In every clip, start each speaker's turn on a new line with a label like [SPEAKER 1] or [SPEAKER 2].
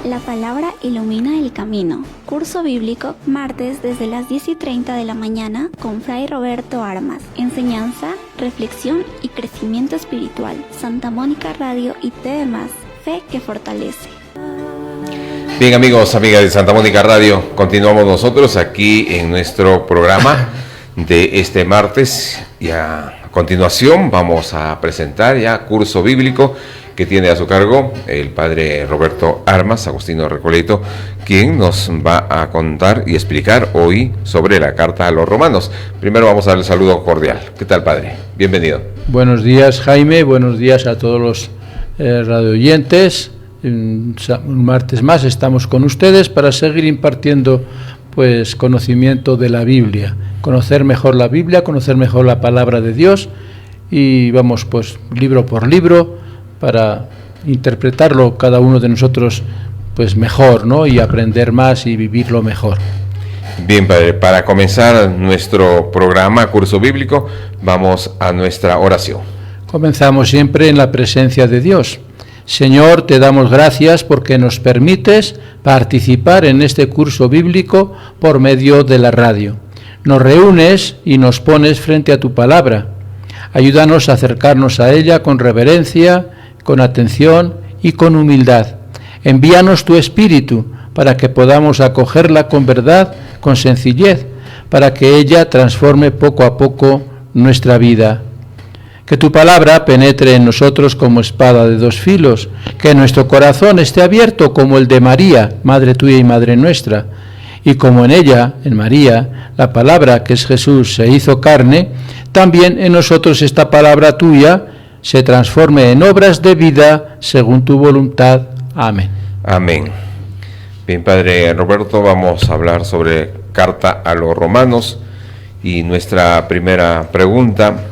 [SPEAKER 1] La palabra ilumina el camino. Curso bíblico, martes desde las 10:30 de la mañana con Fray Roberto Armas. Enseñanza, reflexión y crecimiento espiritual. Santa Mónica Radio y TV+. Fe que fortalece.
[SPEAKER 2] Bien, amigos, amigas de Santa Mónica Radio, continuamos nosotros aquí en nuestro programa de este martes. Y a continuación vamos a presentar ya curso bíblico que tiene a su cargo el padre Roberto Armas, agustino Recoleto, quien nos va a contar y explicar hoy sobre la carta a los romanos. Primero vamos a dar el saludo cordial. ¿Qué tal, padre? Bienvenido.
[SPEAKER 3] Buenos días, Jaime, buenos días a todos los radioyentes. Un martes más estamos con ustedes para seguir impartiendo pues conocimiento de la Biblia, conocer mejor la Biblia, conocer mejor la palabra de Dios, y vamos pues libro por libro para interpretarlo cada uno de nosotros pues mejor, ¿no? Y aprender más y vivirlo mejor.
[SPEAKER 2] Bien, padre, para comenzar nuestro programa Curso Bíblico, vamos a nuestra oración.
[SPEAKER 3] Comenzamos siempre en la presencia de Dios. Señor, te damos gracias porque nos permites participar en este curso bíblico por medio de la radio. Nos reúnes y nos pones frente a tu palabra. Ayúdanos a acercarnos a ella con reverencia, con atención y con humildad. Envíanos tu Espíritu para que podamos acogerla con verdad, con sencillez, para que ella transforme poco a poco nuestra vida. Que tu palabra penetre en nosotros como espada de dos filos, que nuestro corazón esté abierto como el de María, Madre tuya y Madre nuestra, y como en ella, en María, la palabra que es Jesús se hizo carne, también en nosotros esta palabra tuya se transforme en obras de vida según tu voluntad. Amén.
[SPEAKER 2] Amén. Bien, padre Roberto, vamos a hablar sobre carta a los romanos y nuestra primera pregunta: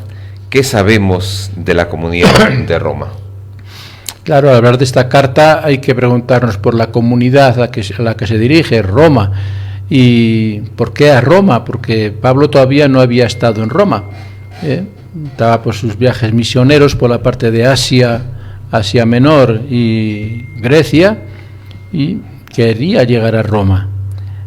[SPEAKER 2] ¿qué sabemos de la comunidad de Roma?
[SPEAKER 3] Claro, al hablar de esta carta hay que preguntarnos por la comunidad a la que se dirige, Roma. ¿Y por qué a Roma? Porque Pablo todavía no había estado en Roma. Estaba por sus viajes misioneros por la parte de Asia Menor y Grecia, y quería llegar a Roma.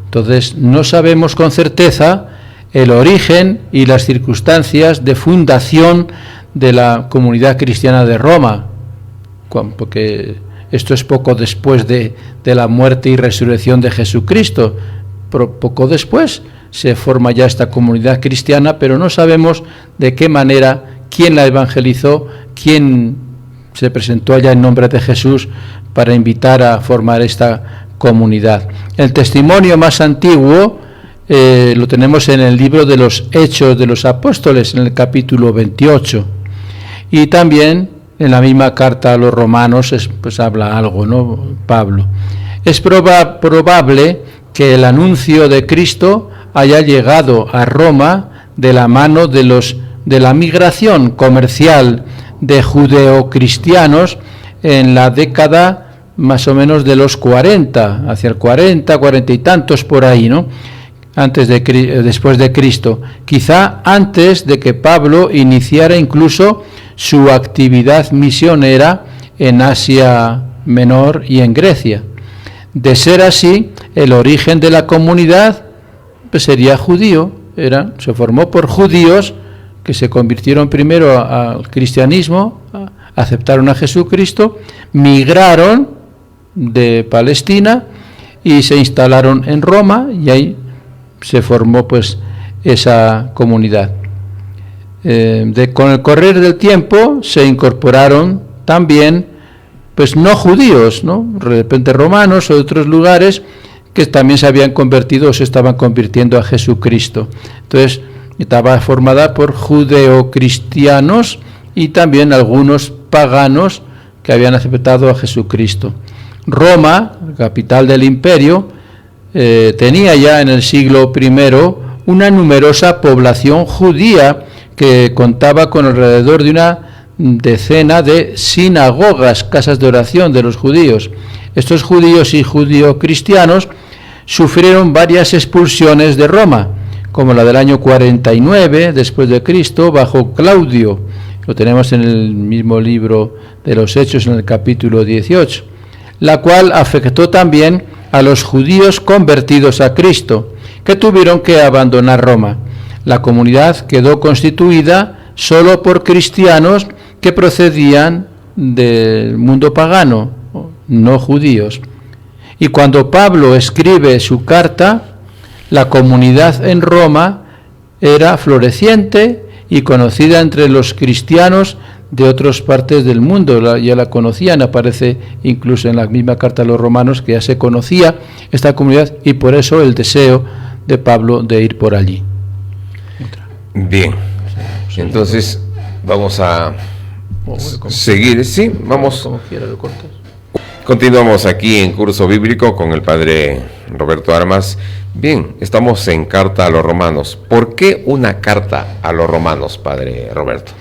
[SPEAKER 3] Entonces no sabemos con certeza el origen y las circunstancias de fundación de la comunidad cristiana de Roma, porque esto es poco después de la muerte y resurrección de Jesucristo. Poco después se forma ya esta comunidad cristiana, pero no sabemos de qué manera, quién la evangelizó, quién se presentó allá en nombre de Jesús para invitar a formar esta comunidad. El testimonio más antiguo lo tenemos en el libro de los Hechos de los Apóstoles, en el capítulo 28. Y también en la misma carta a los romanos pues habla algo, ¿no? Pablo. Es probable que el anuncio de Cristo haya llegado a Roma de la mano de la migración comercial de judeocristianos en la década más o menos de los 40, hacia el 40 y tantos por ahí, ¿no? Después de Cristo, quizá antes de que Pablo iniciara incluso su actividad misionera en Asia Menor y en Grecia. De ser así, el origen de la comunidad pues sería judío, se formó por judíos que se convirtieron primero al cristianismo, aceptaron a Jesucristo, migraron de Palestina y se instalaron en Roma, y ahí se formó pues esa comunidad. Con el correr del tiempo se incorporaron también pues no judíos, ¿no? De repente romanos o de otros lugares que también se habían convertido o se estaban convirtiendo a Jesucristo. Entonces estaba formada por judeocristianos y también algunos paganos que habían aceptado a Jesucristo. Roma, capital del imperio, tenía ya en el siglo I una numerosa población judía que contaba con alrededor de una decena de sinagogas, casas de oración de los judíos. Estos judíos y judio-cristianos sufrieron varias expulsiones de Roma, como la del año 49 después de Cristo bajo Claudio. Lo tenemos en el mismo libro de los Hechos, en el capítulo 18. la cual afectó también a los judíos convertidos a Cristo, que tuvieron que abandonar Roma. La comunidad quedó constituida solo por cristianos que procedían del mundo pagano, no judíos. Y cuando Pablo escribe su carta, la comunidad en Roma era floreciente y conocida entre los cristianos de otras partes del mundo. Ya la conocían, aparece incluso en la misma carta a los romanos que ya se conocía esta comunidad, y por eso el deseo de Pablo de ir por allí.
[SPEAKER 2] Bien, entonces vamos a seguir, sí, vamos. Continuamos aquí en Curso Bíblico con el Padre Roberto Armas. Bien, estamos en Carta a los Romanos. ¿Por qué una carta a los romanos, Padre Roberto?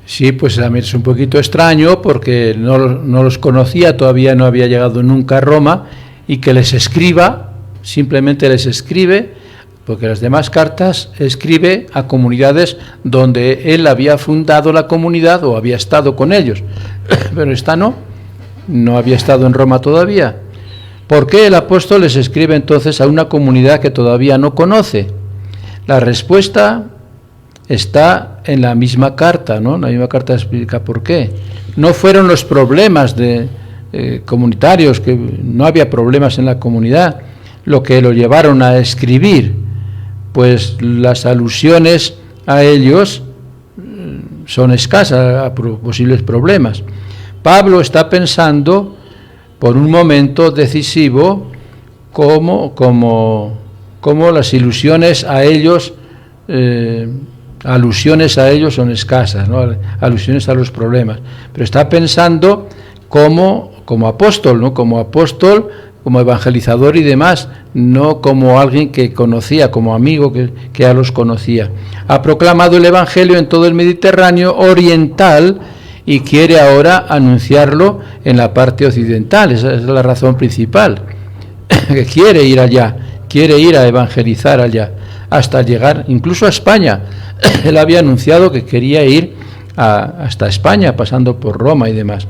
[SPEAKER 3] Sí, pues a mí es un poquito extraño porque no los conocía, todavía no había llegado nunca a Roma, y que les escriba, simplemente les escribe, porque las demás cartas escribe a comunidades donde él había fundado la comunidad o había estado con ellos, pero esta no había estado en Roma todavía. ¿Por qué el apóstol les escribe entonces a una comunidad que todavía no conoce? La respuesta está en la misma carta, ¿no? La misma carta explica por qué. No fueron los problemas comunitarios, que no había problemas en la comunidad, lo que lo llevaron a escribir, pues las alusiones a ellos son escasas, a posibles problemas. Pablo está pensando por un momento decisivo cómo las ilusiones a ellos, alusiones a ellos son escasas, ¿no? Alusiones a los problemas. Pero está pensando como apóstol, ¿no? Como apóstol, como evangelizador y demás, no como alguien que conocía, como amigo que ya los conocía. Ha proclamado el Evangelio en todo el Mediterráneo oriental y quiere ahora anunciarlo en la parte occidental. Esa es la razón principal, que quiere ir allá, quiere ir a evangelizar allá, hasta llegar incluso a España. Él había anunciado que quería ir hasta España, pasando por Roma y demás,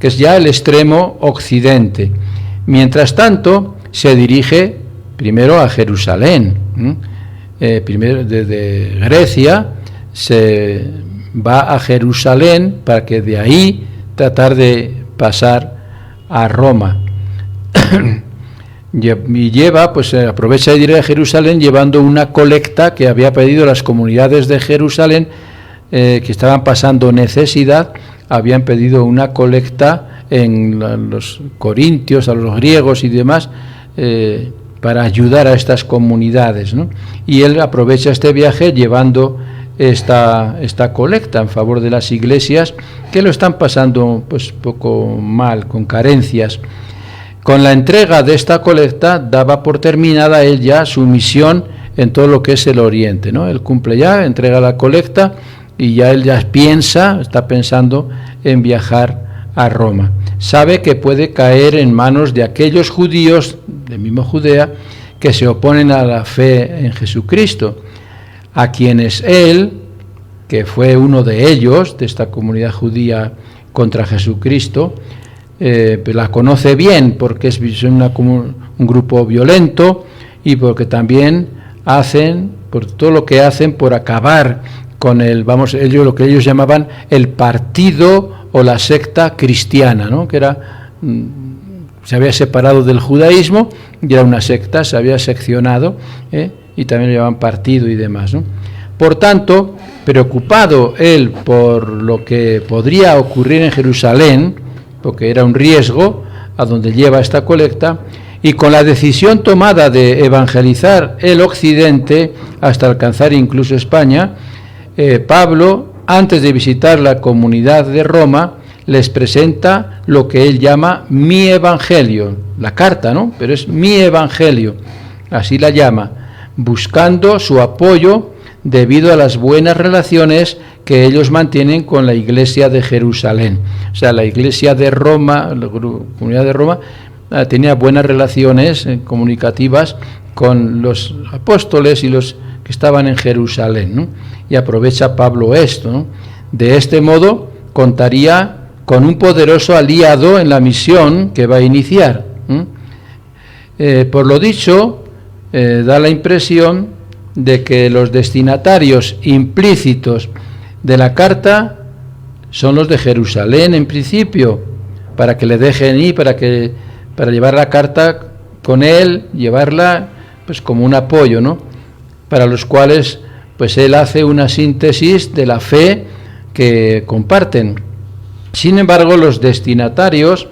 [SPEAKER 3] que es ya el extremo occidente. Mientras tanto, se dirige primero a Jerusalén. Primero desde Grecia se va a Jerusalén para que de ahí tratar de pasar a Roma. Y lleva, pues aprovecha de ir a Jerusalén llevando una colecta que había pedido las comunidades de Jerusalén, que estaban pasando necesidad. Habían pedido una colecta en los corintios, a los griegos y demás, para ayudar a estas comunidades, ¿no? Y él aprovecha este viaje llevando esta colecta en favor de las iglesias que lo están pasando pues poco mal, con carencias. Con la entrega de esta colecta daba por terminada él ya su misión en todo lo que es el Oriente, ¿no? Él cumple ya, entrega la colecta y ya él ya está pensando en viajar a Roma. Sabe que puede caer en manos de aquellos judíos de mismo Judea que se oponen a la fe en Jesucristo, a quienes él, que fue uno de ellos, de esta comunidad judía contra Jesucristo, la conoce bien porque es un grupo violento y porque también hacen, por todo lo que hacen por acabar con lo que ellos llamaban el partido o la secta cristiana, ¿no? Que se había separado del judaísmo y era una secta, se había seccionado, y también lo llamaban partido y demás, ¿no? Por tanto, preocupado él por lo que podría ocurrir en Jerusalén, porque era un riesgo a donde lleva esta colecta, y con la decisión tomada de evangelizar el occidente hasta alcanzar incluso España, Pablo, antes de visitar la comunidad de Roma, les presenta lo que él llama mi evangelio, la carta, ¿no? Pero es mi evangelio, así la llama, buscando su apoyo debido a las buenas relaciones que ellos mantienen con la iglesia de Jerusalén. O sea, la iglesia de Roma, la comunidad de Roma, tenía buenas relaciones comunicativas con los apóstoles y los que estaban en Jerusalén, ¿no? Y aprovecha Pablo esto, ¿no? De este modo contaría con un poderoso aliado en la misión que va a iniciar. Por lo dicho, da la impresión de que los destinatarios implícitos de la carta son los de Jerusalén en principio, para que le dejen ir, para llevar la carta con él, llevarla pues como un apoyo, ¿no? Para los cuales pues él hace una síntesis de la fe que comparten. Sin embargo, los destinatarios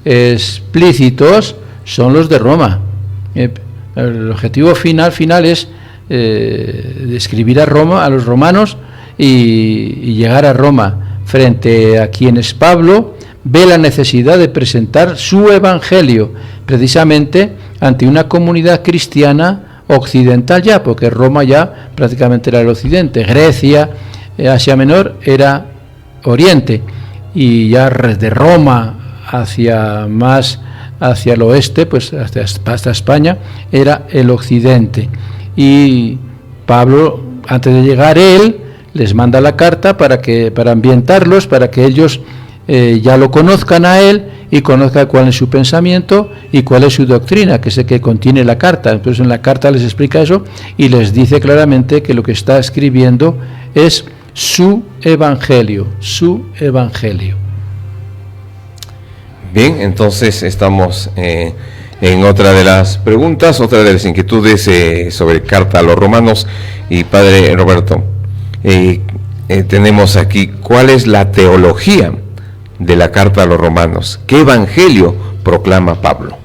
[SPEAKER 3] explícitos son los de Roma. El objetivo final es describir a Roma, a los romanos, y llegar a Roma, frente a quienes Pablo ve la necesidad de presentar su evangelio, precisamente ante una comunidad cristiana occidental ya, porque Roma ya prácticamente era el occidente, Grecia, Asia Menor era oriente, y ya de Roma hacia el oeste, pues hasta España, era el occidente. Y Pablo, antes de llegar él, les manda la carta para ambientarlos, para que ellos ya lo conozcan a él y conozcan cuál es su pensamiento y cuál es su doctrina, que es el que contiene la carta. Entonces en la carta les explica eso y les dice claramente que lo que está escribiendo es su evangelio.
[SPEAKER 2] Bien, entonces estamos en otra de las preguntas, otra de las inquietudes sobre carta a los romanos. Y Padre Roberto, tenemos aquí, ¿cuál es la teología de la carta a los romanos? ¿Qué evangelio proclama Pablo?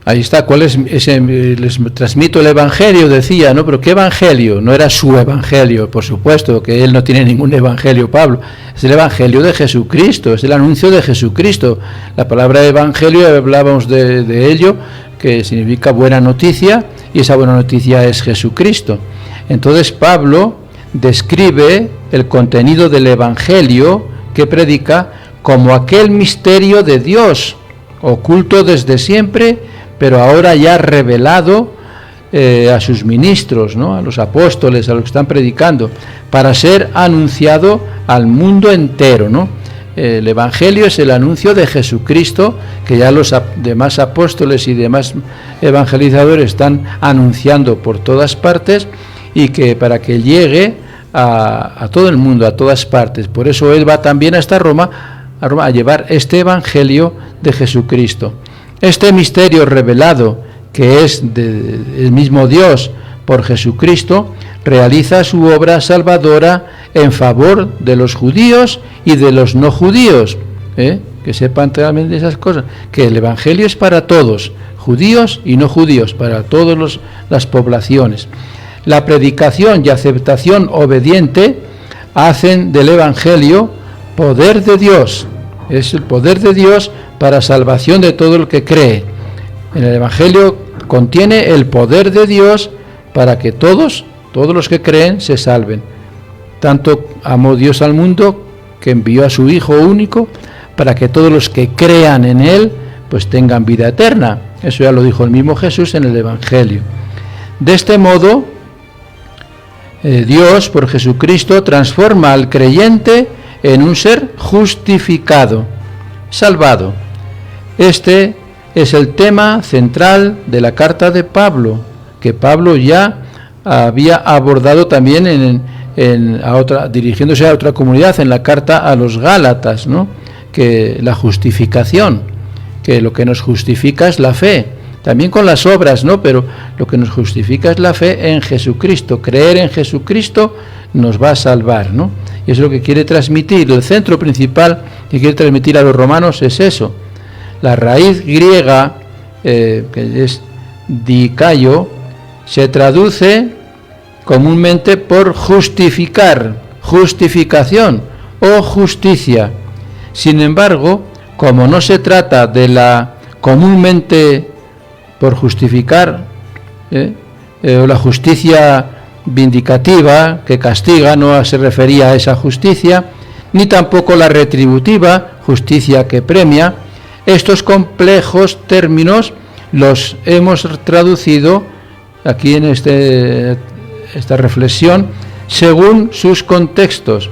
[SPEAKER 3] Ahí está, ¿cuál es ese? Les transmito el evangelio, decía, ¿no? Pero ¿qué evangelio? No era su evangelio, por supuesto, que él no tiene ningún evangelio, Pablo. Es el evangelio de Jesucristo, es el anuncio de Jesucristo. La palabra evangelio, hablábamos de ello, que significa buena noticia, y esa buena noticia es Jesucristo. Entonces Pablo describe el contenido del evangelio que predica como aquel misterio de Dios, oculto desde siempre, pero ahora ya revelado a sus ministros, ¿no? A los apóstoles, a los que están predicando, para ser anunciado al mundo entero, ¿no? El evangelio es el anuncio de Jesucristo, que ya los demás apóstoles y demás evangelizadores están anunciando por todas partes, y que para que llegue a todo el mundo, a todas partes. Por eso él va también hasta Roma a llevar este evangelio de Jesucristo. Este misterio revelado, que es del mismo Dios por Jesucristo, realiza su obra salvadora en favor de los judíos y de los no judíos. Que sepan realmente esas cosas, que el evangelio es para todos, judíos y no judíos, para todas las poblaciones. La predicación y aceptación obediente hacen del evangelio poder de Dios. Es el poder de Dios para salvación de todo el que cree. En el evangelio contiene el poder de Dios para que todos los que creen se salven. Tanto amó Dios al mundo que envió a su Hijo único para que todos los que crean en él pues tengan vida eterna. Eso ya lo dijo el mismo Jesús en el evangelio. De este modo, Dios por Jesucristo transforma al creyente en un ser justificado, salvado. Este es el tema central de la carta de Pablo, que Pablo ya había abordado también dirigiéndose a otra comunidad, en la carta a los Gálatas, ¿no? Que la justificación, que lo que nos justifica es la fe, también con las obras, ¿no? Pero lo que nos justifica es la fe en Jesucristo. Creer en Jesucristo nos va a salvar, ¿no? Y eso es lo que quiere transmitir. El centro principal que quiere transmitir a los romanos es eso. La raíz griega, que es dikaio, se traduce comúnmente por justificar, justificación o justicia. Sin embargo, como no se trata de la comúnmente por justificar, o la justicia vindicativa que castiga, no se refería a esa justicia, ni tampoco la retributiva, justicia que premia. Estos complejos términos los hemos traducido aquí en esta reflexión según sus contextos.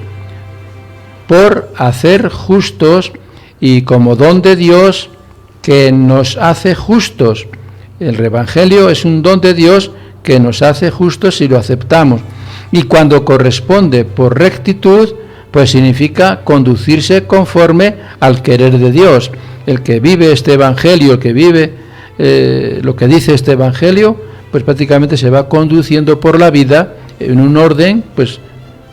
[SPEAKER 3] por hacer justos y como don de Dios que nos hace justos. El Evangelio es un don de Dios que nos hace justos si lo aceptamos. Y cuando corresponde por rectitud, pues significa conducirse conforme al querer de Dios. El que vive este Evangelio, el que vive lo que dice este Evangelio, pues prácticamente se va conduciendo por la vida en un orden, pues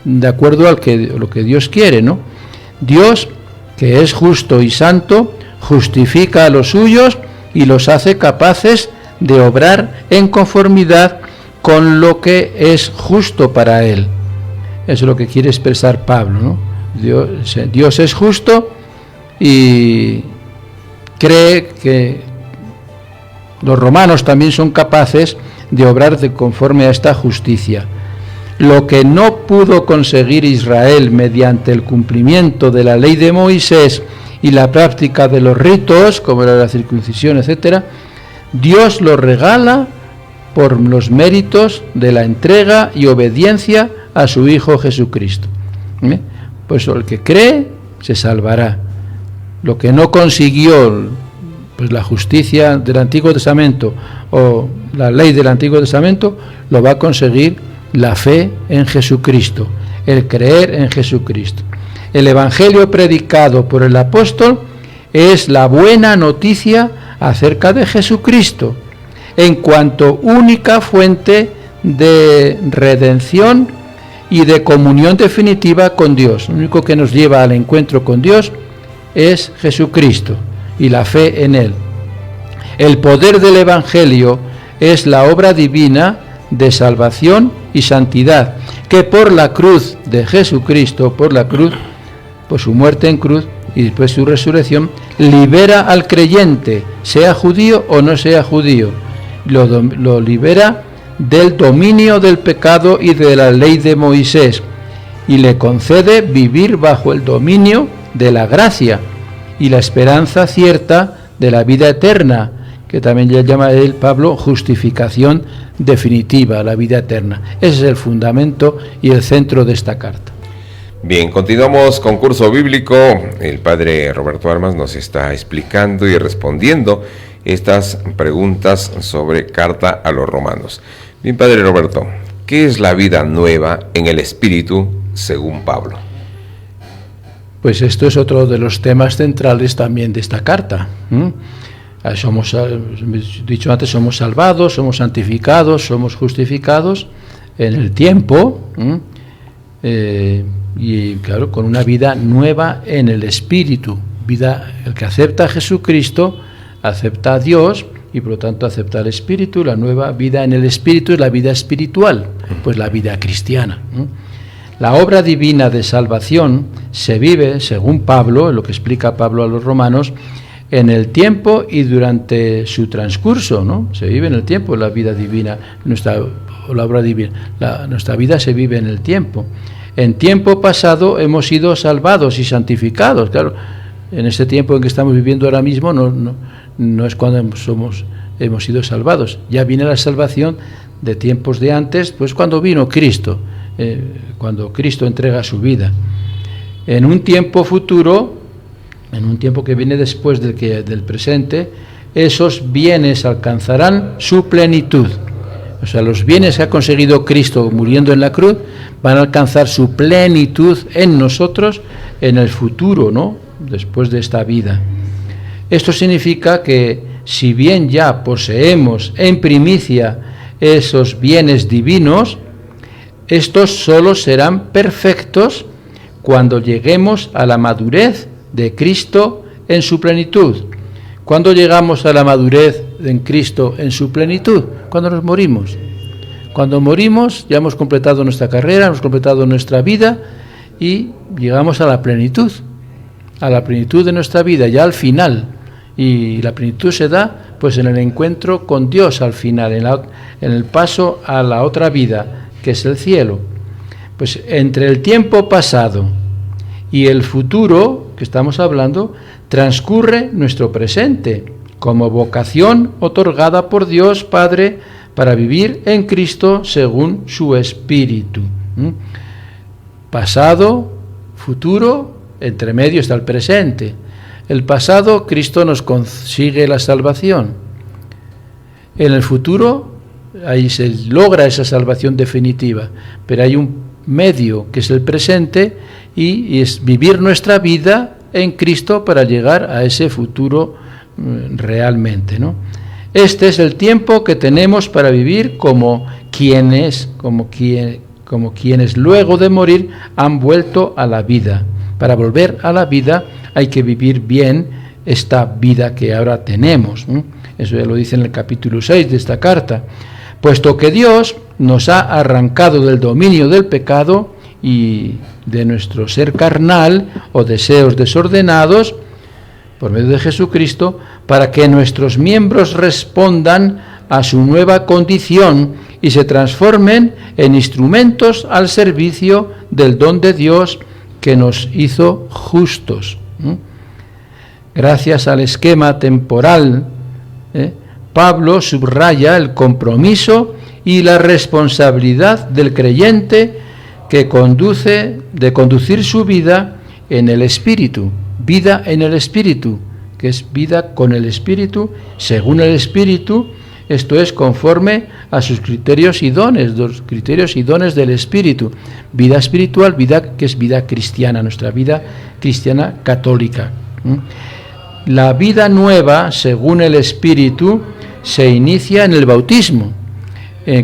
[SPEAKER 3] de acuerdo a lo que Dios quiere, ¿no? Dios, que es justo y santo, justifica a los suyos y los hace capaces de obrar en conformidad con lo que es justo para él. Eso es lo que quiere expresar Pablo, ¿no? Dios es justo y cree que los romanos también son capaces de obrar conforme a esta justicia. Lo que no pudo conseguir Israel mediante el cumplimiento de la ley de Moisés y la práctica de los ritos, como era la circuncisión, etc., Dios lo regala por los méritos de la entrega y obediencia a su Hijo Jesucristo. Pues el que cree se salvará. Lo que no consiguió pues la justicia del Antiguo Testamento o la ley del Antiguo Testamento, lo va a conseguir la fe en Jesucristo, el creer en Jesucristo. El Evangelio predicado por el apóstol es la buena noticia acerca de Jesucristo, en cuanto única fuente de redención y de comunión definitiva con Dios. Lo único que nos lleva al encuentro con Dios es Jesucristo y la fe en Él. El poder del Evangelio es la obra divina de salvación y santidad, que por la cruz de Jesucristo, por su muerte en cruz y después su resurrección, libera al creyente, sea judío o no sea judío. Lo libera del dominio del pecado y de la ley de Moisés y le concede vivir bajo el dominio de la gracia y la esperanza cierta de la vida eterna, que también le llama él, Pablo, justificación definitiva, la vida eterna. Ese es el fundamento y el centro de esta carta.
[SPEAKER 2] Bien, continuamos con curso bíblico. El padre Roberto Armas nos está explicando y respondiendo estas preguntas sobre carta a los romanos. Bien, padre Roberto, ¿qué es la vida nueva en el Espíritu según Pablo?
[SPEAKER 3] Pues esto es otro de los temas centrales también de esta carta. Somos, dicho antes, somos salvados, somos santificados, somos justificados en el tiempo, y claro, con una vida nueva en el Espíritu. El que acepta a Jesucristo acepta a Dios y por lo tanto acepta al Espíritu. La nueva vida en el Espíritu es la vida espiritual, pues la vida cristiana. La obra divina de salvación se vive, según Pablo, lo que explica Pablo a los romanos, en el tiempo y durante su transcurso, ¿no? Se vive en el tiempo la vida divina, la obra divina. Nuestra vida se vive en el tiempo. En tiempo pasado hemos sido salvados y santificados. Claro, en este tiempo en que estamos viviendo ahora mismo no es cuando hemos sido salvados. Ya viene la salvación de tiempos de antes, pues cuando vino Cristo, cuando Cristo entrega su vida. En un tiempo futuro, en un tiempo que viene después del presente, esos bienes alcanzarán su plenitud. O sea, los bienes que ha conseguido Cristo muriendo en la cruz van a alcanzar su plenitud en nosotros en el futuro, ¿no? Después de esta vida. Esto significa que si bien ya poseemos en primicia esos bienes divinos, estos solo serán perfectos cuando lleguemos a la madurez de Cristo en su plenitud. ¿Cuándo llegamos a la madurez en Cristo en su plenitud? Cuando nos morimos. Cuando morimos ya hemos completado nuestra carrera, hemos completado nuestra vida y llegamos a la plenitud de nuestra vida, ya al final. Y la plenitud se da pues en el encuentro con Dios al final, en el paso a la otra vida, que es el cielo. Pues entre el tiempo pasado y el futuro que estamos hablando, transcurre nuestro presente como vocación otorgada por Dios Padre para vivir en Cristo según su Espíritu. Pasado, futuro entre medio está el presente. El pasado, Cristo nos consigue la salvación. En el futuro, ahí se logra esa salvación definitiva, pero hay un medio que es el presente y es vivir nuestra vida en Cristo para llegar a ese futuro realmente, ¿no? Este es el tiempo que tenemos para vivir como quienes luego de morir han vuelto a la vida. Para volver a la vida hay que vivir bien esta vida que ahora tenemos, ¿no? Eso ya lo dice en el capítulo 6 de esta carta. Puesto que Dios nos ha arrancado del dominio del pecado y de nuestro ser carnal o deseos desordenados, por medio de Jesucristo, para que nuestros miembros respondan a su nueva condición y se transformen en instrumentos al servicio del don de Dios que nos hizo justos. Gracias al esquema temporal, Pablo subraya el compromiso y la responsabilidad del creyente que conducir su vida en el Espíritu, vida en el Espíritu, que es vida con el Espíritu, según el Espíritu, esto es conforme a sus criterios y dones, los criterios y dones del Espíritu, vida espiritual, vida que es vida cristiana, nuestra vida cristiana católica. La vida nueva, según el Espíritu, se inicia en el bautismo.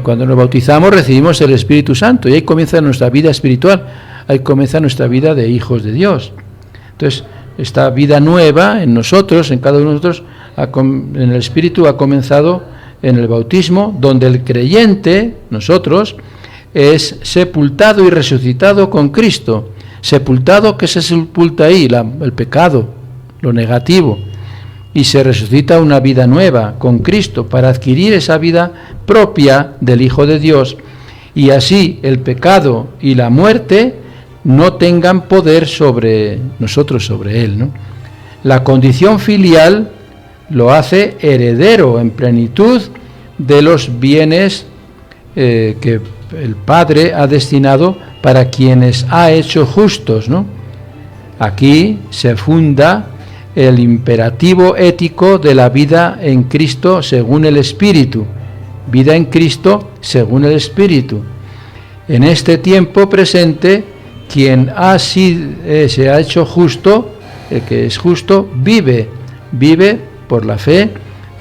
[SPEAKER 3] Cuando nos bautizamos recibimos el Espíritu Santo y ahí comienza nuestra vida espiritual, ahí comienza nuestra vida de hijos de Dios. Entonces, esta vida nueva en nosotros, en cada uno de nosotros, en el Espíritu ha comenzado en el bautismo, donde el creyente, nosotros, es sepultado y resucitado con Cristo. Sepultado, que se sepulta ahí, el pecado, lo negativo, y se resucita una vida nueva con Cristo para adquirir esa vida propia del Hijo de Dios, y así el pecado y la muerte no tengan poder sobre nosotros, sobre él, ¿no? La condición filial lo hace heredero en plenitud de los bienes que el Padre ha destinado para quienes ha hecho justos, ¿no? Aquí se funda el imperativo ético de la vida en Cristo según el Espíritu. Vida en Cristo según el Espíritu. En este tiempo presente, quien se ha hecho justo, el que es justo, vive por la fe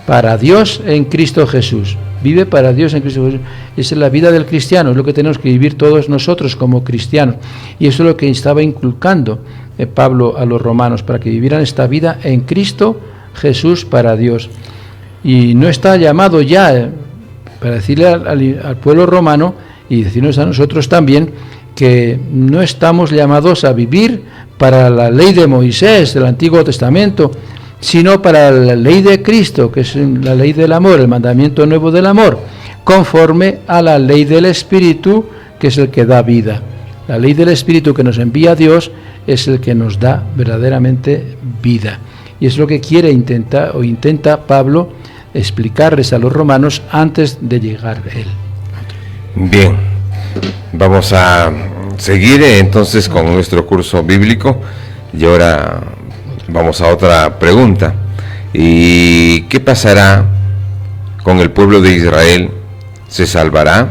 [SPEAKER 3] para Dios en Cristo Jesús. Vive para Dios en Cristo Jesús. Esa es la vida del cristiano, es lo que tenemos que vivir todos nosotros como cristianos. Y eso es lo que estaba inculcando Pablo a los romanos, para que vivieran esta vida en Cristo Jesús para Dios. Y no está llamado ya, para decirle al pueblo romano y decirnos a nosotros también, que no estamos llamados a vivir para la ley de Moisés, del Antiguo Testamento, sino para la ley de Cristo, que es la ley del amor, el mandamiento nuevo del amor, conforme a la ley del Espíritu, que es el que da vida. La ley del Espíritu que nos envía Dios es el que nos da verdaderamente vida. Y es lo que intenta Pablo explicarles a los romanos antes de llegar él.
[SPEAKER 2] Bien, vamos a seguir entonces con nuestro curso bíblico y ahora vamos a otra pregunta. ¿Y qué pasará con el pueblo de Israel? ¿Se salvará?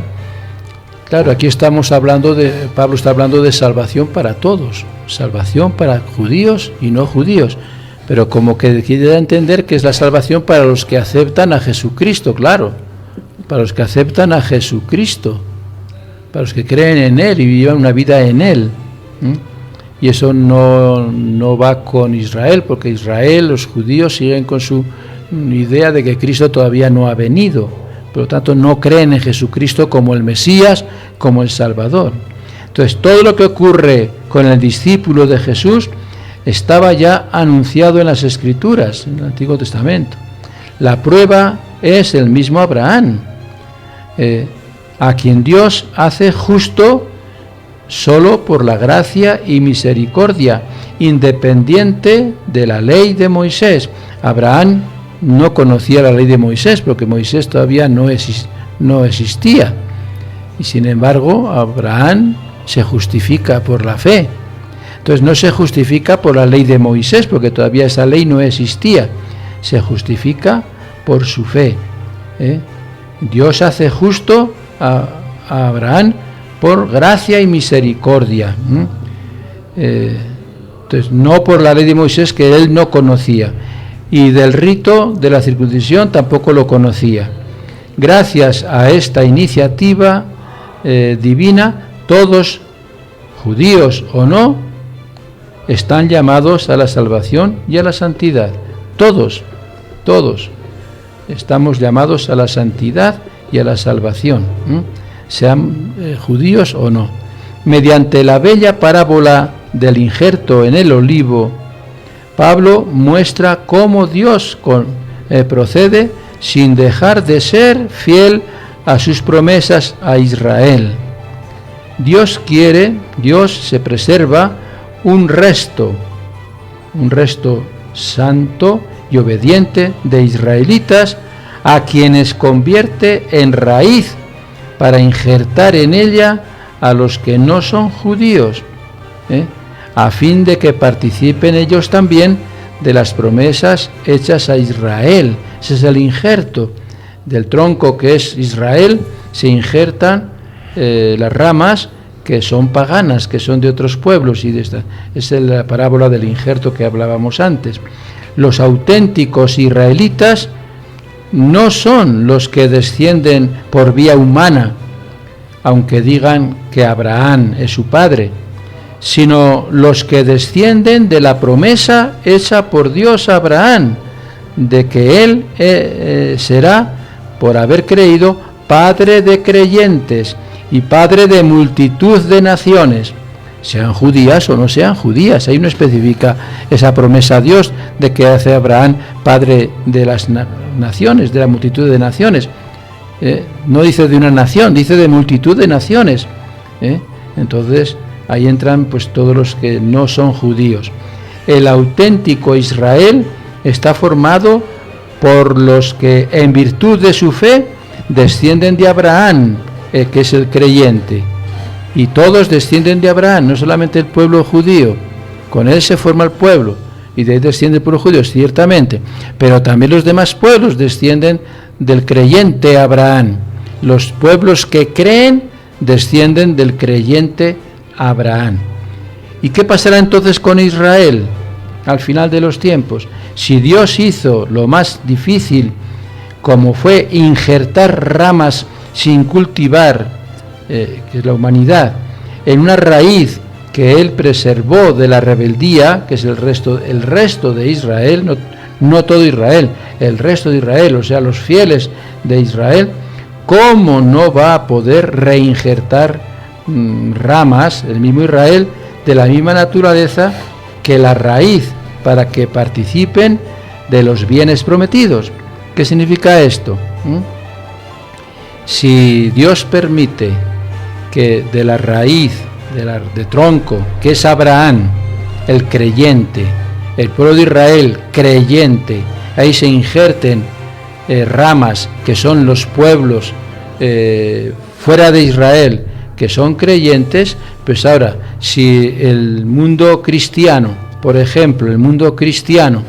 [SPEAKER 3] Claro, aquí estamos hablando Pablo está hablando de salvación para todos, salvación para judíos y no judíos, pero como que quiere entender que es la salvación para los que aceptan a Jesucristo, claro, para los que aceptan a Jesucristo, para los que creen en Él y vivan una vida en Él. Y eso no va con Israel, porque Israel, los judíos, siguen con su idea de que Cristo todavía no ha venido. Por lo tanto, no creen en Jesucristo como el Mesías, como el Salvador. Entonces, todo lo que ocurre con el discípulo de Jesús estaba ya anunciado en las Escrituras, en el Antiguo Testamento. La prueba es el mismo Abraham, a quien Dios hace justo solo por la gracia y misericordia, independiente de la ley de Moisés. Abraham no conocía la ley de Moisés, porque Moisés todavía no existía. Y sin embargo, Abraham se justifica por la fe. Entonces no se justifica por la ley de Moisés, porque todavía esa ley no existía. Se justifica por su fe. Dios hace justo a Abraham por gracia y misericordia. Entonces, no por la ley de Moisés, que él no conocía, y del rito de la circuncisión tampoco lo conocía. Gracias a esta iniciativa divina, todos, judíos o no, están llamados a la salvación y a la santidad. Todos estamos llamados a la santidad y a la salvación, sean judíos o no. Mediante la bella parábola del injerto en el olivo, Pablo muestra cómo Dios procede sin dejar de ser fiel a sus promesas a Israel. Dios se preserva un resto santo y obediente de israelitas, a quienes convierte en raíz para injertar en ella a los que no son judíos, a fin de que participen ellos también de las promesas hechas a Israel. Ese es el injerto. Del tronco que es Israel se injertan las ramas que son paganas, que son de otros pueblos, y esa es la parábola del injerto que hablábamos antes. Los auténticos israelitas no son los que descienden por vía humana, aunque digan que Abraham es su padre, sino los que descienden de la promesa hecha por Dios a Abraham, de que él será, por haber creído, padre de creyentes y padre de multitud de naciones, sean judías o no sean judías. Ahí no especifica esa promesa a Dios de que hace a Abraham padre de las naciones, de la multitud de naciones. No dice de una nación, dice de multitud de naciones. Entonces ahí entran pues todos los que no son judíos. El auténtico Israel está formado por los que en virtud de su fe descienden de Abraham, que es el creyente. Y todos descienden de Abraham, no solamente el pueblo judío. Con él se forma el pueblo, y de ahí desciende el pueblo judío, ciertamente. Pero también los demás pueblos descienden del creyente Abraham. Los pueblos que creen descienden del creyente Abraham. ¿Y qué pasará entonces con Israel al final de los tiempos? Si Dios hizo lo más difícil, como fue injertar ramas sin cultivar, que es la humanidad, en una raíz que él preservó de la rebeldía, que es el resto de Israel, no todo Israel, el resto de Israel, o sea, los fieles de Israel, ¿cómo no va a poder reinjertar ramas, el mismo Israel, de la misma naturaleza que la raíz, para que participen de los bienes prometidos? ¿Qué significa esto? Si Dios permite que de la raíz, de tronco, que es Abraham, el creyente, el pueblo de Israel creyente, ahí se injerten ramas que son los pueblos fuera de Israel, que son creyentes, pues ahora, si el mundo cristiano, por ejemplo, el mundo cristiano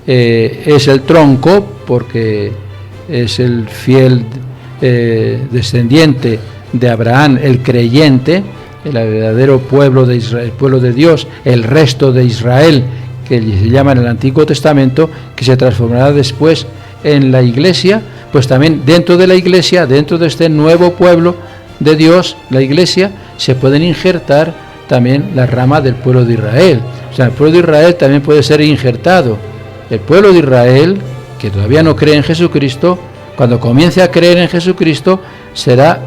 [SPEAKER 3] es el tronco, porque es el fiel descendiente de Abraham, el creyente, el verdadero pueblo de Israel, el pueblo de Dios, el resto de Israel, que se llama en el Antiguo Testamento, que se transformará después en la Iglesia, pues también dentro de la Iglesia, dentro de este nuevo pueblo de Dios, la Iglesia, se pueden injertar también la rama del pueblo de Israel. O sea, el pueblo de Israel también puede ser injertado. El pueblo de Israel, que todavía no cree en Jesucristo, cuando comience a creer en Jesucristo, será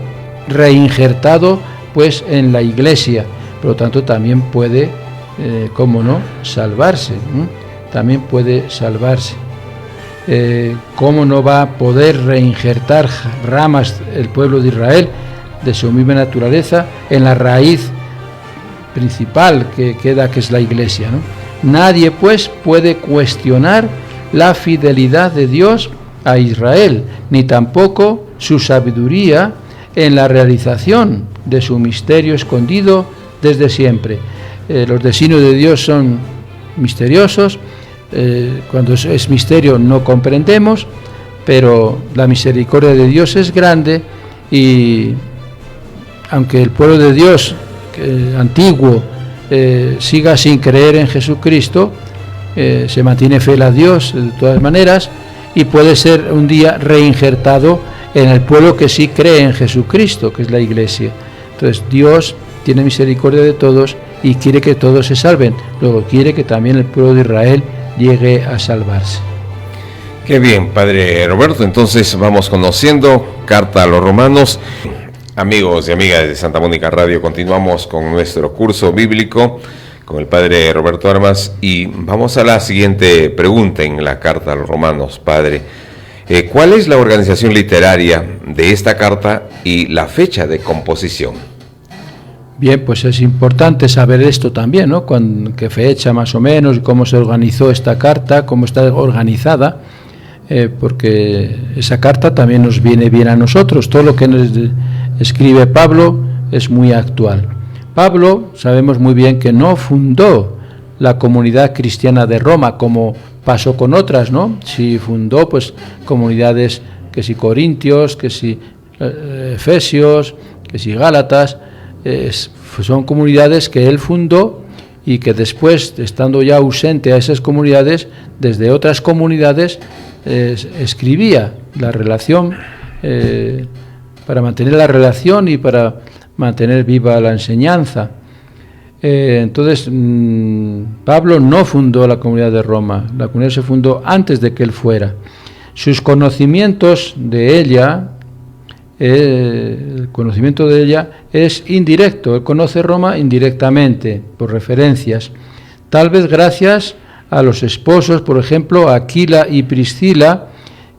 [SPEAKER 3] reinjertado pues en la Iglesia. Por lo tanto, también puede, cómo no, salvarse. También puede salvarse. ¿Cómo no va a poder reinjertar ramas el pueblo de Israel de su misma naturaleza en la raíz principal que queda, que es la Iglesia, ¿no? Nadie pues puede cuestionar la fidelidad de Dios a Israel, ni tampoco su sabiduría en la realización de su misterio escondido desde siempre. los designios de Dios son misteriosos, cuando es misterio no comprendemos, pero la misericordia de Dios es grande, y aunque el pueblo de Dios antiguo siga sin creer en Jesucristo, se mantiene fiel a Dios de todas maneras, y puede ser un día reinjertado en el pueblo que sí cree en Jesucristo, que es la Iglesia. Entonces Dios tiene misericordia de todos y quiere que todos se salven, luego quiere que también el pueblo de Israel llegue a salvarse.
[SPEAKER 2] Qué bien, Padre Roberto. Entonces vamos conociendo Carta a los Romanos. Amigos y amigas de Santa Mónica Radio, continuamos con nuestro curso bíblico con el Padre Roberto Armas, y vamos a la siguiente pregunta en la Carta a los Romanos. Padre, ¿cuál es la organización literaria de esta carta y la fecha de composición?
[SPEAKER 3] Bien, pues es importante saber esto también, ¿no? Qué fecha más o menos, cómo se organizó esta carta, cómo está organizada, porque esa carta también nos viene bien a nosotros. Todo lo que nos escribe Pablo es muy actual. Pablo, sabemos muy bien que no fundó la comunidad cristiana de Roma, como pasó con otras, ¿no? Sí fundó pues comunidades, que si Corintios, que si Efesios, que si Gálatas, son comunidades que él fundó, y que después, estando ya ausente a esas comunidades, desde otras comunidades escribía la relación, para mantener la relación y para mantener viva la enseñanza. Entonces, Pablo no fundó la comunidad de Roma, la comunidad se fundó antes de que él fuera. Sus conocimientos de ella, el conocimiento de ella es indirecto, él conoce Roma indirectamente, por referencias, tal vez gracias a los esposos, por ejemplo, Aquila y Priscila,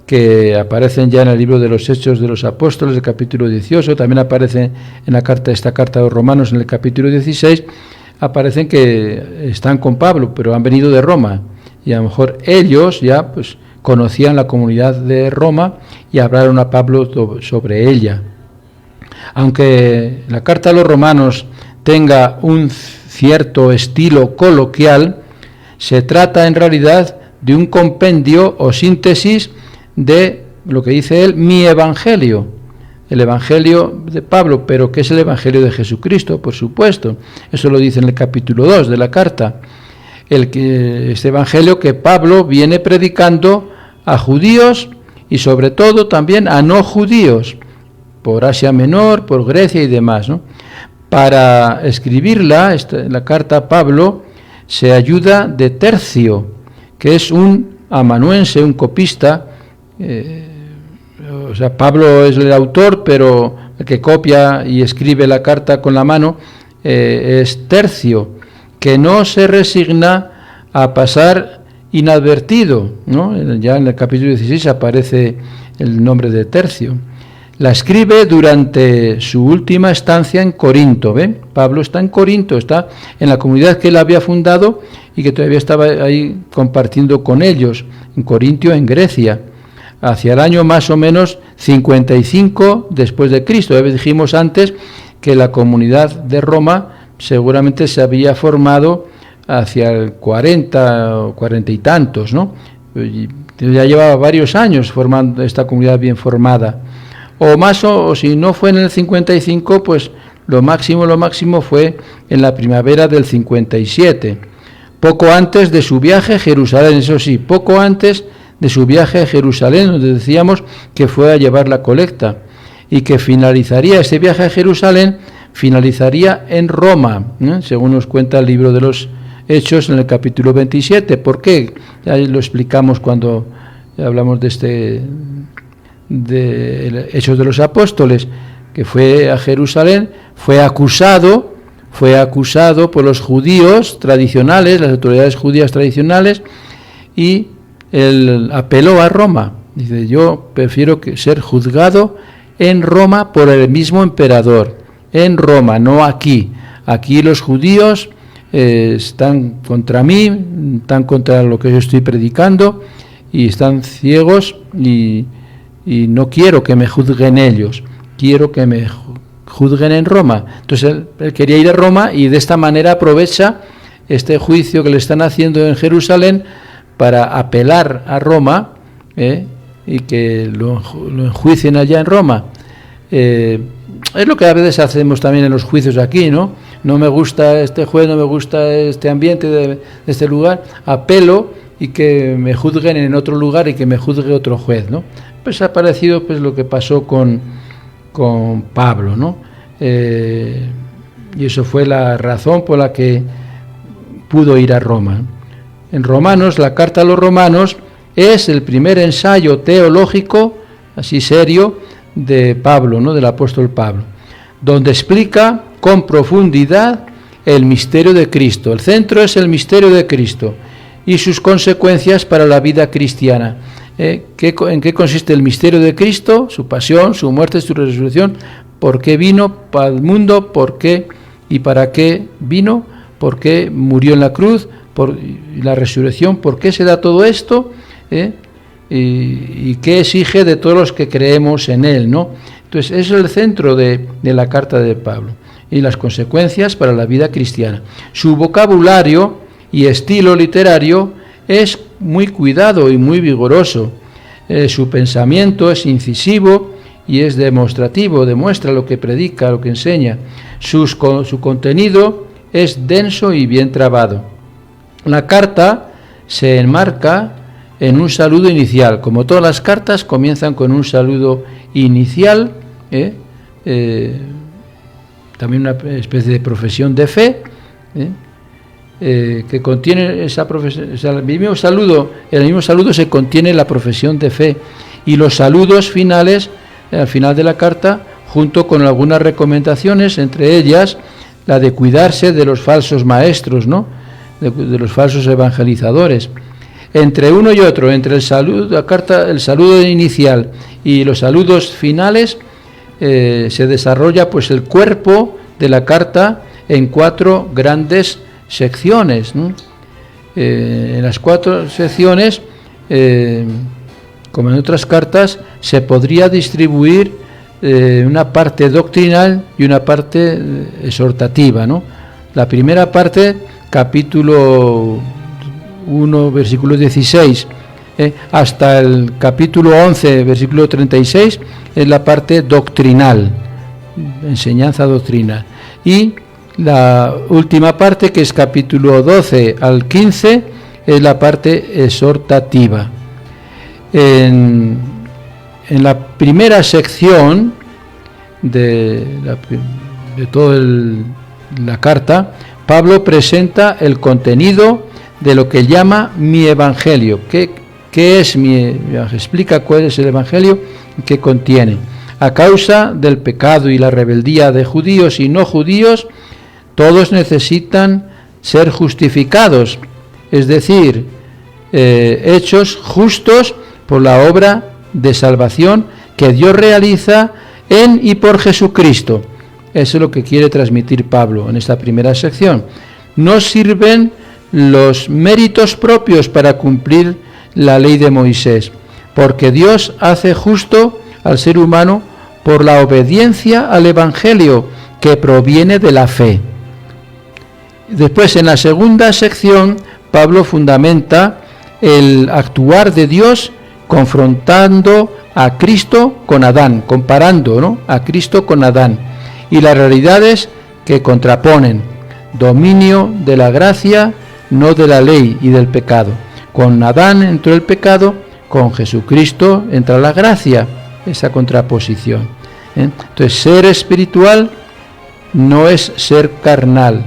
[SPEAKER 3] que aparecen ya en el libro de los Hechos de los Apóstoles, el capítulo 18, también aparecen en esta carta de los Romanos, en el capítulo 16, aparecen que están con Pablo, pero han venido de Roma, y a lo mejor ellos ya pues conocían la comunidad de Roma y hablaron a Pablo sobre ella. Aunque la carta a los Romanos tenga un cierto estilo coloquial, se trata en realidad de un compendio o síntesis de lo que dice él, mi evangelio, el evangelio de Pablo, pero que es el evangelio de Jesucristo, por supuesto. Eso lo dice en el capítulo 2 de la carta. Este evangelio que Pablo viene predicando a judíos y sobre todo también a no judíos, por Asia Menor, por Grecia y demás, ¿no? Para escribirla, la carta, Pablo se ayuda de Tercio, que es un amanuense, un copista. O sea, Pablo es el autor, pero el que copia y escribe la carta con la mano es Tercio, que no se resigna a pasar inadvertido, ¿no? Ya en el capítulo 16 aparece el nombre de Tercio. La escribe durante su última estancia en Corinto. ¿Ven? Pablo está en Corinto, está en la comunidad que él había fundado y que todavía estaba ahí compartiendo con ellos, en Corintio, en Grecia, hacia el año más o menos 55 después de Cristo. Dijimos antes que la comunidad de Roma seguramente se había formado hacia el 40 o 40 y tantos, ¿no? Y ya llevaba varios años formando esta comunidad bien formada. O más, o si no fue en el 55, pues lo máximo fue en la primavera del 57, poco antes de su viaje a Jerusalén, eso sí, poco antes de su viaje a Jerusalén, donde decíamos que fue a llevar la colecta, y que finalizaría ese viaje a Jerusalén, finalizaría en Roma, según nos cuenta el libro de los Hechos en el capítulo 27. ¿Por qué? Ya lo explicamos cuando hablamos de Hechos de los Apóstoles, que fue a Jerusalén, fue acusado por los judíos tradicionales, las autoridades judías tradicionales, y él apeló a Roma. Dice, yo prefiero ser juzgado en Roma por el mismo emperador, en Roma, no aquí. Aquí los judíos están contra mí, están contra lo que yo estoy predicando, y están ciegos, y no quiero que me juzguen ellos, quiero que me juzguen en Roma. Entonces él quería ir a Roma y de esta manera aprovecha este juicio que le están haciendo en Jerusalén para apelar a Roma y que lo enjuicien allá en Roma. Es lo que a veces hacemos también en los juicios aquí, ¿no? No me gusta este juez, no me gusta este ambiente de este lugar, apelo y que me juzguen en otro lugar y que me juzgue otro juez, ¿no? Pues ha parecido pues lo que pasó con Pablo, ¿no? Y eso fue la razón por la que pudo ir a Roma. En Romanos, la carta a los romanos es el primer ensayo teológico, así serio, de Pablo, ¿no? Del apóstol Pablo, donde explica con profundidad el misterio de Cristo. El centro es el misterio de Cristo y sus consecuencias para la vida cristiana. ¿En qué consiste el misterio de Cristo? Su pasión, su muerte, su resurrección. ¿Por qué vino para el mundo? ¿Por qué y para qué vino? ¿Por qué murió en la cruz? ¿Por la resurrección? ¿Por qué se da todo esto? Y qué exige de todos los que creemos en él, ¿no? Entonces, eso es el centro de la carta de Pablo y las consecuencias para la vida cristiana. Su vocabulario y estilo literario es muy cuidado y muy vigoroso. Su pensamiento es incisivo y es demostrativo, demuestra lo que predica, lo que enseña. Su contenido es denso y bien trabado. La carta se enmarca en un saludo inicial. Como todas las cartas, comienzan con un saludo inicial, también una especie de profesión de fe, que contiene esa profesión. O sea, en el mismo saludo se contiene la profesión de fe y los saludos finales, al final de la carta, junto con algunas recomendaciones, entre ellas la de cuidarse de los falsos maestros, ¿no? De los falsos evangelizadores. Entre uno y otro, entre el saludo inicial y los saludos finales, se desarrolla pues el cuerpo de la carta en 4 grandes secciones, ¿no? En las 4 secciones, como en otras cartas, se podría distribuir una parte doctrinal y una parte exhortativa, ¿no? La primera parte, capítulo 1, versículo 16, hasta el capítulo 11, versículo 36, es la parte doctrinal, enseñanza doctrinal. Y la última parte, que es capítulo 12 al 15, es la parte exhortativa. En la primera sección de toda la carta, Pablo presenta el contenido de lo que llama mi evangelio. ¿Qué es mi evangelio? Explica cuál es el evangelio y qué contiene. A causa del pecado y la rebeldía de judíos y no judíos, todos necesitan ser justificados, es decir, hechos justos por la obra de salvación que Dios realiza en y por Jesucristo. Eso es lo que quiere transmitir Pablo en esta primera sección. No sirven los méritos propios para cumplir la ley de Moisés, porque Dios hace justo al ser humano por la obediencia al Evangelio que proviene de la fe. Después, en la segunda sección, Pablo fundamenta el actuar de Dios confrontando a Cristo con Adán, comparando, ¿no?, a Cristo con Adán, y las realidades que contraponen: dominio de la gracia, no de la ley y del pecado. Con Adán entró el pecado, con Jesucristo entra la gracia, esa contraposición. Entonces, ser espiritual no es ser carnal,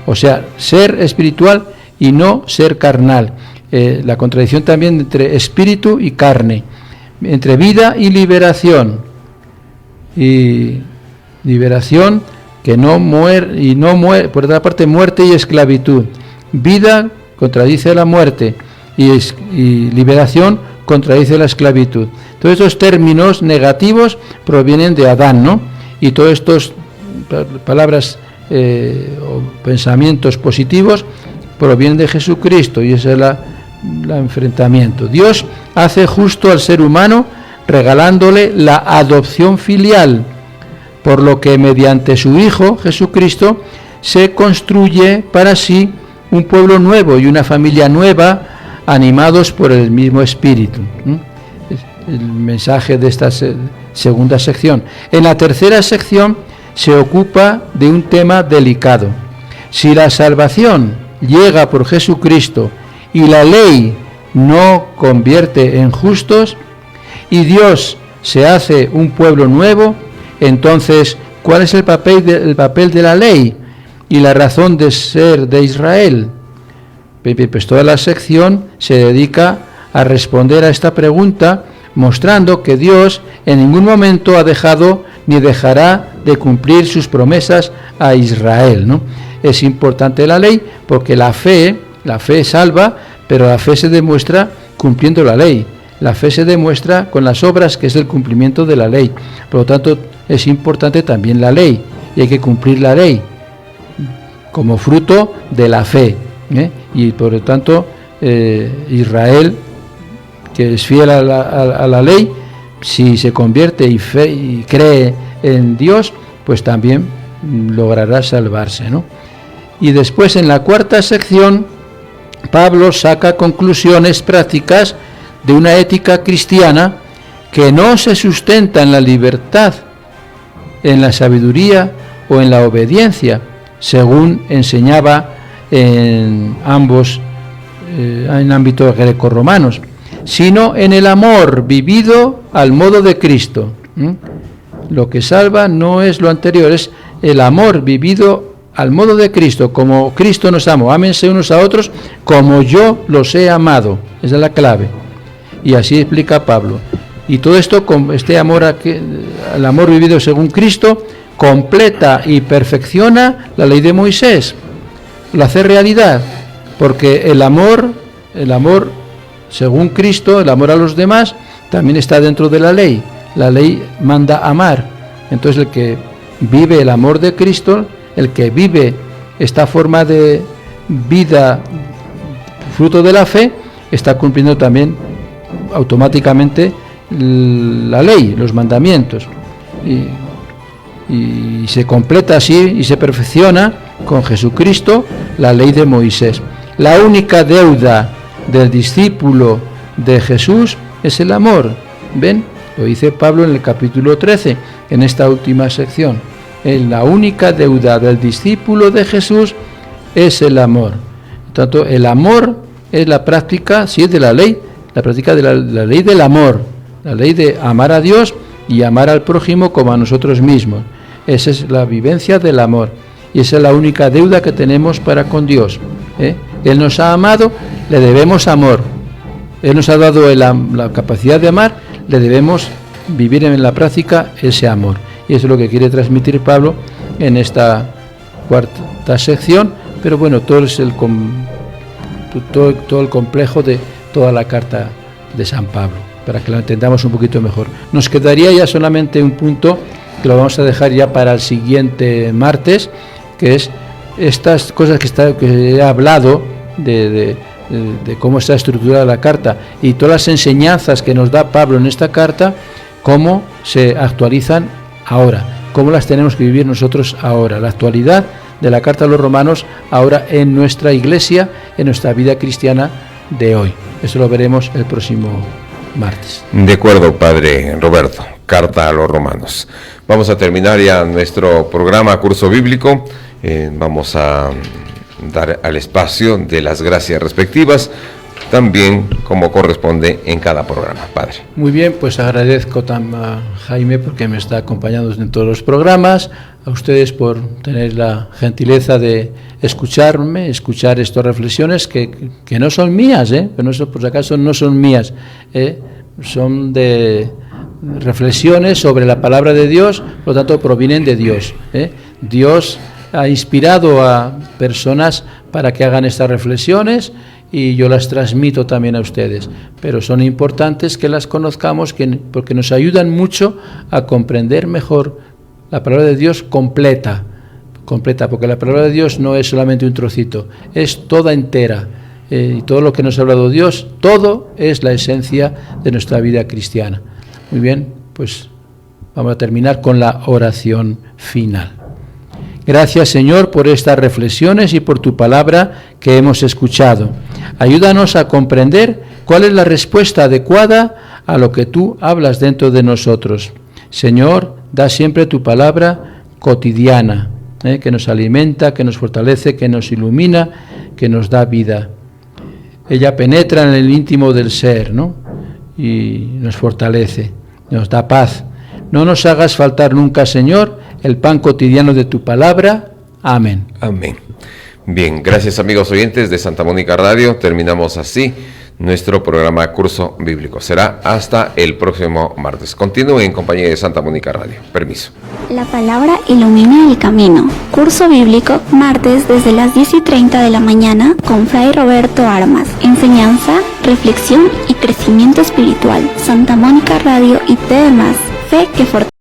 [SPEAKER 3] o sea, ser espiritual y no ser carnal. La contradicción también entre espíritu y carne, entre vida y liberación. Y liberación que no muere, y no muere, por otra parte, muerte y esclavitud. Vida contradice la muerte y liberación contradice la esclavitud. Todos estos términos negativos provienen de Adán, ¿no? Y todos estos palabras o pensamientos positivos provienen de Jesucristo, y ese es el enfrentamiento. Dios hace justo al ser humano regalándole la adopción filial, por lo que mediante su Hijo, Jesucristo, se construye para sí un pueblo nuevo y una familia nueva, animados por el mismo Espíritu. El mensaje de esta segunda sección. En la tercera sección se ocupa de un tema delicado. Si la salvación llega por Jesucristo y la ley no convierte en justos y Dios se hace un pueblo nuevo, entonces, ¿cuál es el papel de la ley y la razón de ser de Israel? Pues toda la sección se dedica a responder a esta pregunta, mostrando que Dios en ningún momento ha dejado ni dejará de cumplir sus promesas a Israel, ¿no? Es importante la ley porque la fe salva, pero la fe se demuestra cumpliendo la ley. La fe se demuestra con las obras, que es el cumplimiento de la ley. Por lo tanto, es importante también la ley, y hay que cumplir la ley como fruto de la fe, ¿eh? Y por lo tanto, Israel, que es fiel a la ley, si se convierte y cree en Dios, pues también logrará salvarse, ¿no? Y después, en la cuarta sección, Pablo saca conclusiones prácticas de una ética cristiana que no se sustenta en la libertad, en la sabiduría o en la obediencia, según enseñaba en ambos en ámbitos grecorromanos, sino en el amor vivido al modo de Cristo. Lo que salva no es lo anterior, es el amor vivido al modo de Cristo, como Cristo nos amó. Ámense unos a otros como yo los he amado. Esa es la clave. Y así explica Pablo. Y todo esto, con este amor, el amor vivido según Cristo, completa y perfecciona la ley de Moisés. Lo hace realidad, porque el amor según Cristo, el amor a los demás, también está dentro de la ley. La ley manda amar. Entonces, el que vive el amor de Cristo, el que vive esta forma de vida fruto de la fe, está cumpliendo también automáticamente la ley, los mandamientos, y se completa así y se perfecciona con Jesucristo la ley de Moisés. La única deuda del discípulo de Jesús es el amor. ¿Ven? Lo dice Pablo en el capítulo 13, en esta última sección. La única deuda del discípulo de Jesús es el amor. Por tanto, el amor es la práctica, sí, de la ley, la práctica de la ley del amor, la ley de amar a Dios y amar al prójimo como a nosotros mismos. Esa es la vivencia del amor, y esa es la única deuda que tenemos para con Dios, ¿eh? Él nos ha amado, le debemos amor. Él nos ha dado la capacidad de amar, le debemos vivir en la práctica ese amor. Y eso es lo que quiere transmitir Pablo en esta cuarta sección, pero bueno, todo el complejo de toda la carta de San Pablo, para que la entendamos un poquito mejor. Nos quedaría ya solamente un punto, que lo vamos a dejar ya para el siguiente martes, que es estas cosas que he hablado de cómo está estructurada la carta y todas las enseñanzas que nos da Pablo en esta carta, cómo se actualizan ahora, cómo las tenemos que vivir nosotros ahora, la actualidad de la carta a los romanos ahora en nuestra iglesia, en nuestra vida cristiana de hoy. Eso lo veremos el próximo martes.
[SPEAKER 2] De acuerdo, Padre Roberto. Carta a los romanos. Vamos a terminar ya nuestro programa Curso Bíblico. Vamos a dar al espacio de las gracias respectivas, también como corresponde en cada programa, Padre. Muy bien, pues agradezco a Jaime porque me está acompañando en todos los programas, a ustedes por tener la gentileza de escucharme, escuchar estas reflexiones que no son mías, pero no, por si acaso no son mías, son de reflexiones sobre la palabra de Dios, por lo tanto provienen de Dios. Dios ha inspirado a personas para que hagan estas reflexiones y yo las transmito también a ustedes, pero son importantes que las conozcamos porque nos ayudan mucho a comprender mejor la palabra de Dios completa, porque la palabra de Dios no es solamente un trocito, es toda entera, y todo lo que nos ha hablado Dios, todo es la esencia de nuestra vida cristiana. Muy bien, pues
[SPEAKER 3] Vamos a terminar con la oración final. Gracias, Señor, por estas reflexiones y por tu palabra que hemos escuchado. Ayúdanos a comprender cuál es la respuesta adecuada a lo que tú hablas dentro de nosotros. Señor, da siempre tu palabra cotidiana, que nos alimenta, que nos fortalece, que nos ilumina, que nos da vida. Ella penetra en el íntimo del ser, ¿no? Y nos fortalece, nos da paz. No nos hagas faltar nunca, Señor, el pan cotidiano de tu palabra. Amén.
[SPEAKER 2] Amén. Bien, gracias amigos oyentes de Santa Mónica Radio. Terminamos así nuestro programa Curso Bíblico. Será hasta el próximo martes. Continúen en compañía de Santa Mónica Radio. Permiso.
[SPEAKER 1] La palabra ilumina el camino. Curso Bíblico, martes desde las 10:30 de la mañana con Fray Roberto Armas. Enseñanza, reflexión y crecimiento espiritual. Santa Mónica Radio y demás. Fe que fortalece.